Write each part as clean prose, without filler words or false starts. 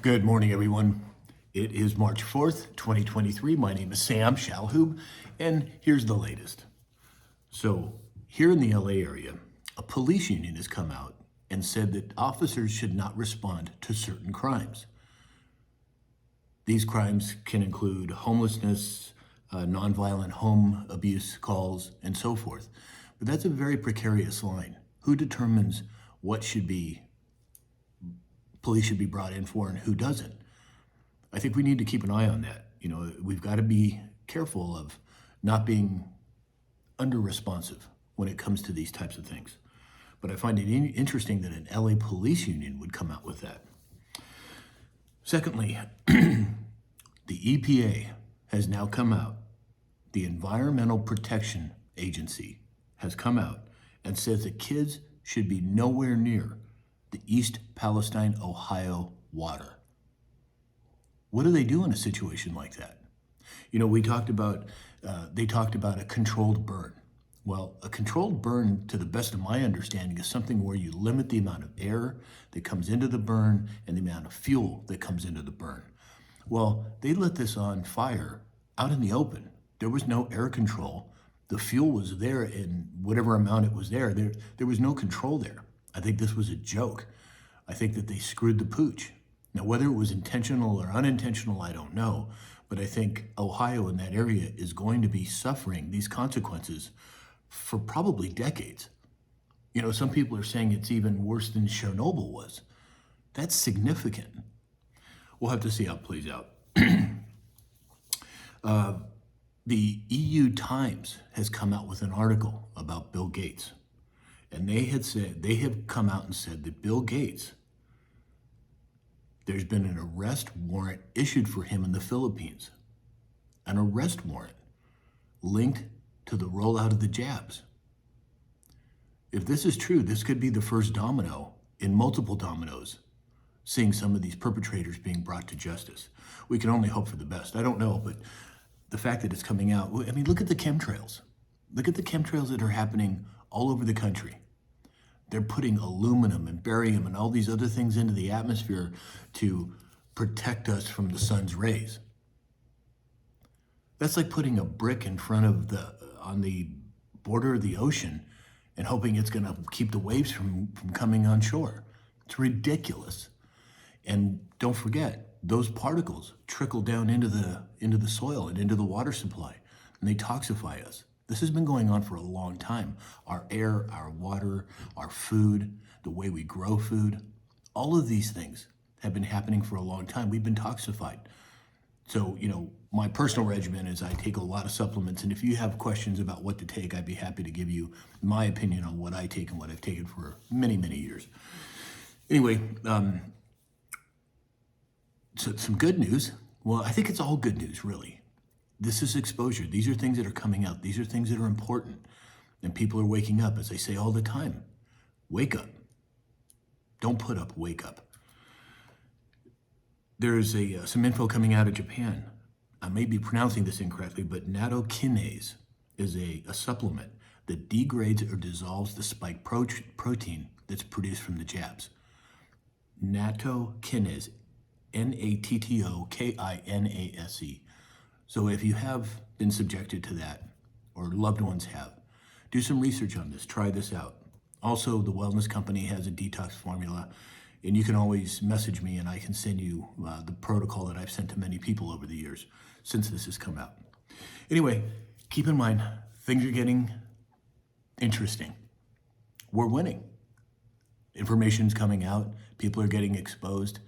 Good morning, everyone. It is March 4th, 2023. My name is Sam Shalhoub, and here's the latest. So, here in the LA area, a police union has come out and said that officers should not respond to certain crimes. These crimes can include homelessness, nonviolent home abuse calls, and so forth. But that's a very precarious line. Who determines what police should be brought in for and who doesn't? I think we need to keep an eye on that. We've got to be careful of not being under-responsive when it comes to these types of things. But I find it interesting that an LA police union would come out with that. Secondly, the EPA has now come out. The Environmental Protection Agency has come out and says that kids should be nowhere near the East Palestine, Ohio water. What do they do in a situation like that? They talked about a controlled burn. Well, a controlled burn, to the best of my understanding, is something where you limit the amount of air that comes into the burn and the amount of fuel that comes into the burn. Well, they lit this on fire out in the open. There was no air control. The fuel was there in whatever amount it was there. There was no control there. I think this was a joke. I think that they screwed the pooch. Now, whether it was intentional or unintentional, I don't know. But I think Ohio in that area is going to be suffering these consequences for probably decades. Some people are saying it's even worse than Chernobyl was. That's significant. We'll have to see how it plays out. The EU Times has come out with an article about Bill Gates. And they have come out and said that Bill Gates, there's been an arrest warrant issued for him in the Philippines. An arrest warrant linked to the rollout of the jabs. If this is true, this could be the first domino in multiple dominoes, seeing some of these perpetrators being brought to justice. We can only hope for the best. I don't know, but the fact that it's coming out, look at the chemtrails. Look at the chemtrails that are happening all over the country. They're putting aluminum and barium and all these other things into the atmosphere to protect us from the sun's rays. That's like putting a brick in front of on the border of the ocean and hoping it's going to keep the waves from coming on shore. It's ridiculous. And don't forget, those particles trickle down into the soil and into the water supply, and they toxify us. This has been going on for a long time. Our air, our water, our food, the way we grow food, all of these things have been happening for a long time. We've been toxified. So, my personal regimen is I take a lot of supplements, and if you have questions about what to take, I'd be happy to give you my opinion on what I take and what I've taken for many, many years. Anyway, so some good news. Well, I think it's all good news, really. This is exposure. These are things that are coming out. These are things that are important. And people are waking up, as I say all the time. Wake up. Don't put up, wake up. There's some info coming out of Japan. I may be pronouncing this incorrectly, but nattokinase is a supplement that degrades or dissolves the spike protein that's produced from the jabs. Nattokinase, Nattokinase. So if you have been subjected to that, or loved ones have, do some research on this, try this out. Also, the wellness company has a detox formula, and you can always message me and I can send you the protocol that I've sent to many people over the years since this has come out. Anyway, keep in mind, things are getting interesting. We're winning. Information's coming out, people are getting exposed.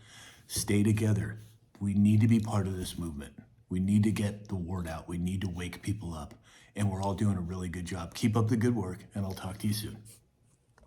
Stay together. We need to be part of this movement. We need to get the word out. We need to wake people up. And we're all doing a really good job. Keep up the good work, and I'll talk to you soon.